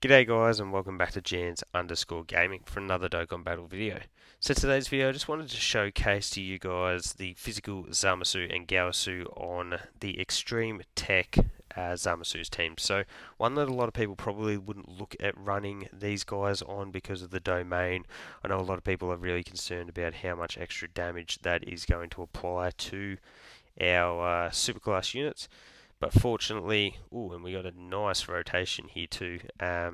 G'day guys and welcome back to Jans_Gaming for another Dokkan Battle video. So today's video I just wanted to showcase to you guys the physical Zamasu and Gowasu on the Extreme Tech Zamasu's team. So one that a lot of people probably wouldn't look at running these guys on because of the domain. I know a lot of people are really concerned about how much extra damage that is going to apply to our superclass units. But fortunately, and we got a nice rotation here too. I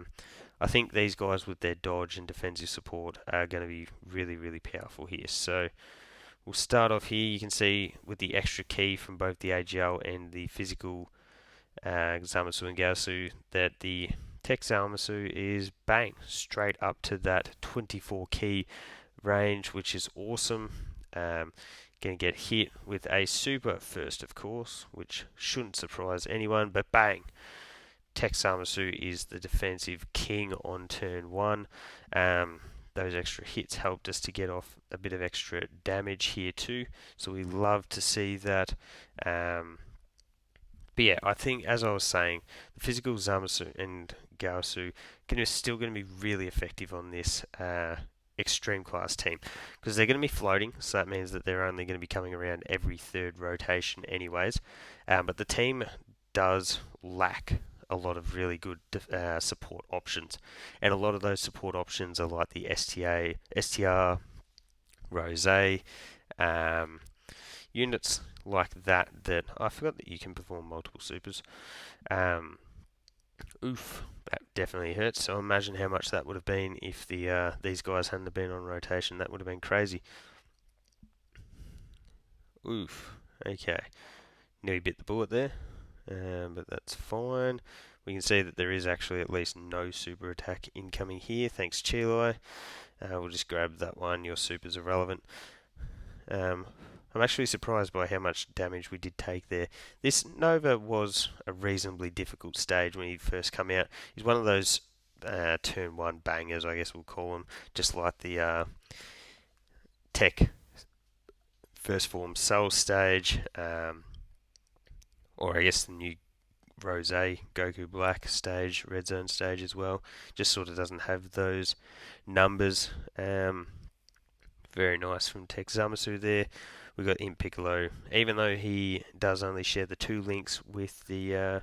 think these guys with their dodge and defensive support are going to be really, really powerful here. So we'll start off here. You can see with the extra key from both the AGL and the physical Zamasu and Gowasu that the Tech Zamasu is bang straight up to that 24 key range, which is awesome. Going to get hit with a super first, of course, which shouldn't surprise anyone, but bang! Tech Zamasu is the defensive king on turn 1. Those extra hits helped us to get off a bit of extra damage here too, so we love to see that. But yeah, I think, as I was saying, the physical Zamasu and Gowasu still going to be really effective on this extreme class team because they're going to be floating, so that means that they're only going to be coming around every third rotation anyways. But the team does lack a lot of really good support options, and a lot of those support options are like the STR, Rose, units like that I forgot that you can perform multiple supers. Oof, that definitely hurts. So imagine how much that would have been if these guys hadn't been on rotation. That would have been crazy. Oof. Okay. Nearly bit the bullet there, but that's fine. We can see that there is actually at least no super attack incoming here. Thanks, Chilai. We'll just grab that one. Your super's irrelevant. I'm actually surprised by how much damage we did take there. This Nova was a reasonably difficult stage when he first come out. He's one of those turn 1 bangers, I guess we'll call him, just like the Tech First Form Soul stage, or I guess the new Rose Goku Black stage, Red Zone stage as well. Just sort of doesn't have those numbers. Very nice from Tech Zamasu there. We got Imp Piccolo, even though he does only share the 2 links with the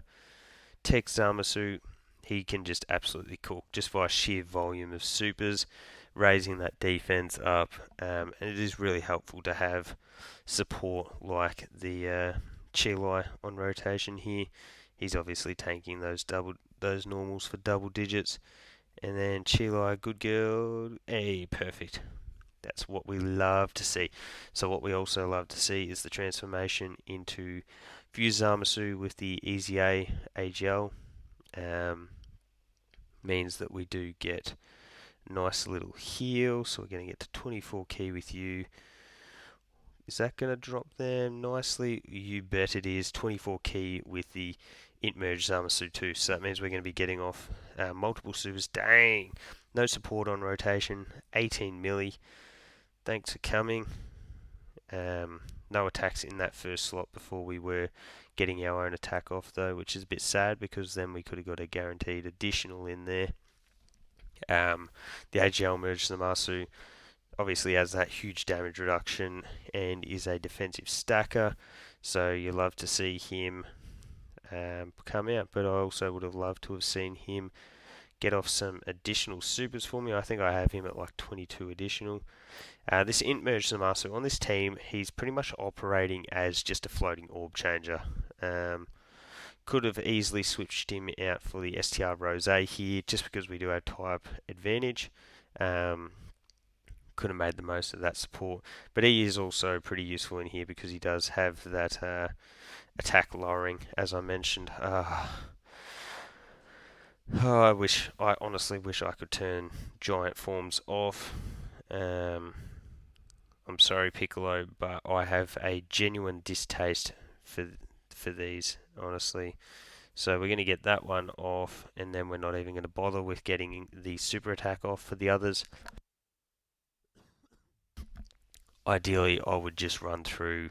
Tech Zamasu, he can just absolutely cook just by sheer volume of supers, raising that defense up, and it is really helpful to have support like the Chilai on rotation here. He's obviously tanking those normals for double digits, and then Chilai, good girl, hey, perfect. That's what we love to see. So what we also love to see is the transformation into Fuse Zamasu with the EZA AGL. Means that we do get a nice little heal. So we're going to get to 24 key with you. Is that going to drop there nicely? You bet it is. 24 key with the Int Merge Zamasu too. So that means we're going to be getting off multiple supers. Dang! No support on rotation. 18 milli. Thanks for coming. No attacks in that first slot before we were getting our own attack off though, which is a bit sad because then we could have got a guaranteed additional in there. The AGL Merge Zamasu obviously has that huge damage reduction and is a defensive stacker, so you love to see him come out, but I also would have loved to have seen him get off some additional supers for me. I think I have him at like 22 additional. This Int Merge Zamasu on this team, he's pretty much operating as just a floating orb changer. Could have easily switched him out for the STR Rose here, just because we do have type advantage. Could have made the most of that support, but he is also pretty useful in here because he does have that attack lowering, as I mentioned. I honestly wish I could turn giant forms off. I'm sorry, Piccolo, but I have a genuine distaste for these, honestly. So we're going to get that one off, and then we're not even going to bother with getting the super attack off for the others. Ideally, I would just run through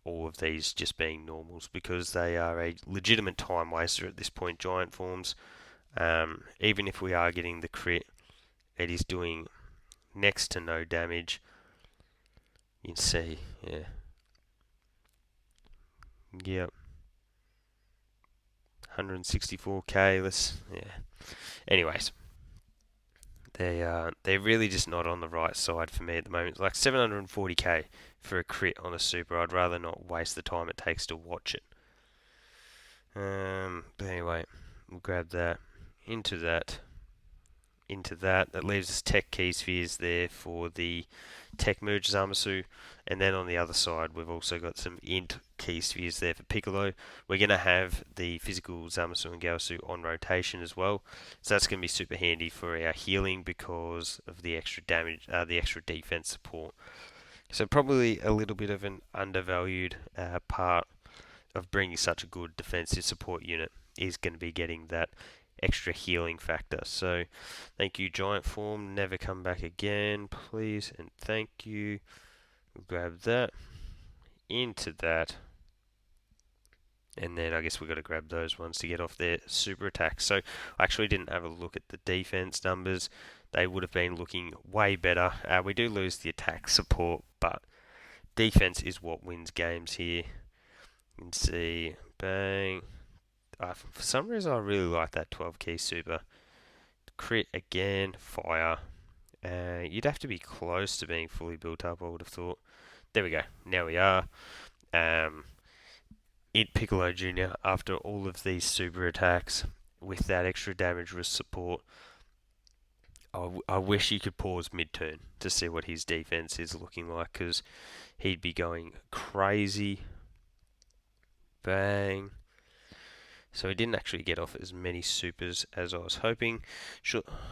all of these just being normals because they are a legitimate time waster at this point, giant forms. Even if we are getting the crit, it is doing next to no damage. You can see, yeah. Yep. 164k, yeah. Anyways, they're really just not on the right side for me at the moment. Like 740k for a crit on a super, I'd rather not waste the time it takes to watch it. But anyway, we'll grab that into that. That leaves us tech key spheres there for the tech merge Zamasu, and then on the other side we've also got some int key spheres there for Piccolo. We're going to have the physical Zamasu and Gowasu on rotation as well, so that's going to be super handy for our healing because of the extra damage, the extra defense support. So probably a little bit of an undervalued part of bringing such a good defensive support unit is going to be getting that extra healing factor. So thank you, Giant Form. Never come back again, please, and thank you. We'll grab that into that, and then I guess we've got to grab those ones to get off their super attacks. So I actually didn't have a look at the defense numbers. They would have been looking way better. We do lose the attack support, but defense is what wins games here. You can see, bang. For some reason, I really like that 12 key super. Crit again, fire. You'd have to be close to being fully built up, I would have thought. There we go. Now we are. It Piccolo Jr. after all of these super attacks with that extra damage risk support. I wish you could pause mid-turn to see what his defense is looking like, because he'd be going crazy. Bang. So he didn't actually get off as many supers as I was hoping.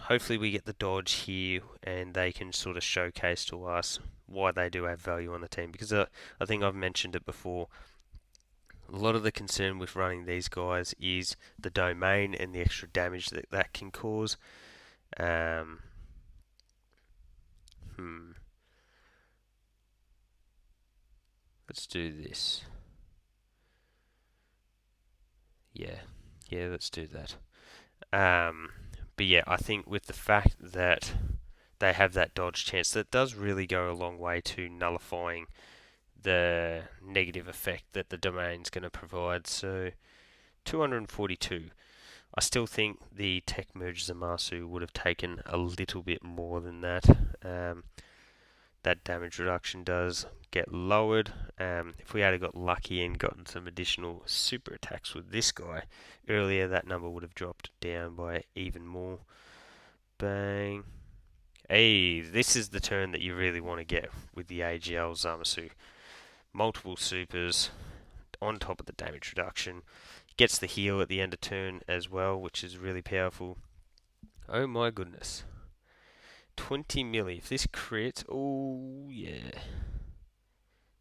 Hopefully we get the dodge here and they can sort of showcase to us why they do have value on the team. Because I think I've mentioned it before, a lot of the concern with running these guys is the domain and the extra damage that can cause. Let's do this. Yeah, let's do that. But yeah, I think with the fact that they have that dodge chance, that does really go a long way to nullifying the negative effect that the domain's going to provide. So 242. I still think the tech merge Zamasu would have taken a little bit more than that. That damage reduction does get lowered. If we had got lucky and gotten some additional super attacks with this guy earlier, that number would have dropped down by even more. Bang. Hey, this is the turn that you really want to get with the AGL Zamasu. Multiple supers on top of the damage reduction. Gets the heal at the end of turn as well, which is really powerful. Oh my goodness. 20 milli. If this crits, oh yeah.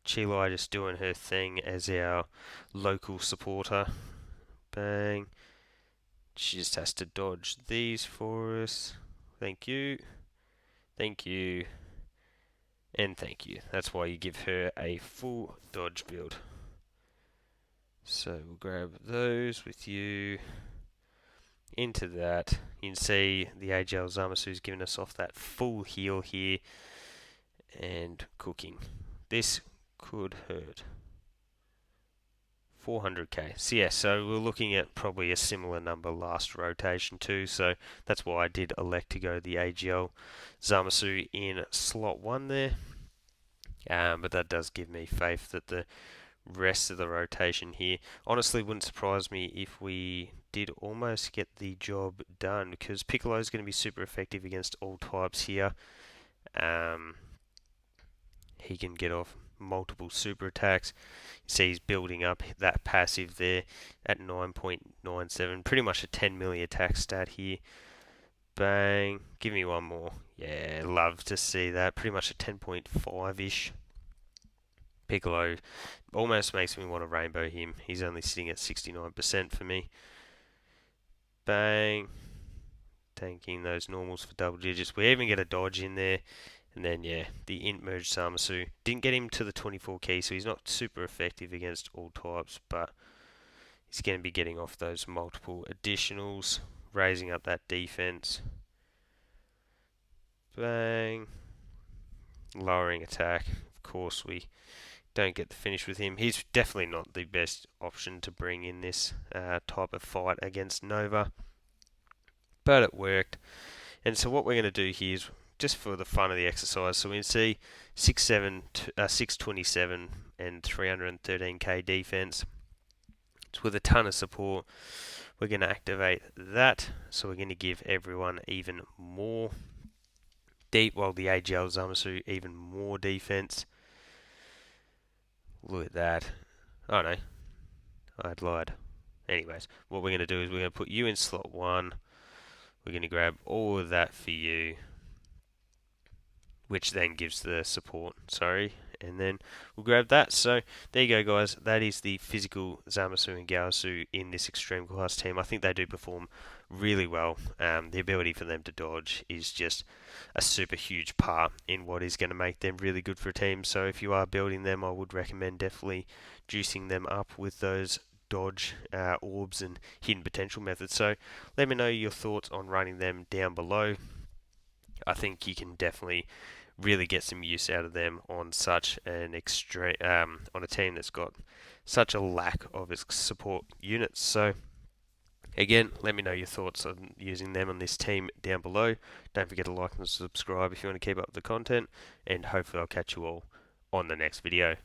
Chilai just doing her thing as our local supporter. Bang. She just has to dodge these for us. Thank you. Thank you. And thank you. That's why you give her a full dodge build. So we'll grab those with you. Into that. You can see the AGL Zamasu's giving us off that full heal here. And cooking. This could hurt. 400k. So yeah, so we're looking at probably a similar number last rotation too, so that's why I did elect to go the AGL Zamasu in slot 1 there. But that does give me faith that the rest of the rotation here, honestly wouldn't surprise me if we did almost get the job done, because Piccolo is going to be super effective against all types here. He can get off multiple super attacks. You see he's building up that passive there at 9.97, pretty much a 10 milli attack stat here. Bang, give me one more. Yeah, love to see that. Pretty much a 10.5-ish. Piccolo almost makes me want to rainbow him. He's only sitting at 69% for me. Bang, tanking those normals for double digits. We even get a dodge in there. And then, yeah, the int merge Zamasu. Didn't get him to the 24 key, so he's not super effective against all types, but he's going to be getting off those multiple additionals. raising up that defense. Bang. Lowering attack. Of course, we don't get the finish with him. He's definitely not the best option to bring in this type of fight against Nova, but it worked. And so what we're going to do here is just for the fun of the exercise. So we can see 627 and 313k defense. It's with a ton of support. We're going to activate that. So we're going to give everyone even more deep, while the AGL Zamasu even more defense. Look at that. Oh no, I'd lied. Anyways, what we're going to do is we're going to put you in slot 1. We're going to grab all of that for you, which then gives the support, and then we'll grab that. So there you go, guys. That is the physical Zamasu and Gowasu in this extreme class team. I think they do perform really well. The ability for them to dodge is just a super huge part in what is going to make them really good for a team. So if you are building them, I would recommend definitely juicing them up with those dodge, orbs and hidden potential methods. So let me know your thoughts on running them down below. I think you can definitely really get some use out of them on such an extreme, on a team that's got such a lack of its support units. So again, let me know your thoughts on using them on this team down below. Don't forget to like and subscribe if you want to keep up with the content, and hopefully I'll catch you all on the next video.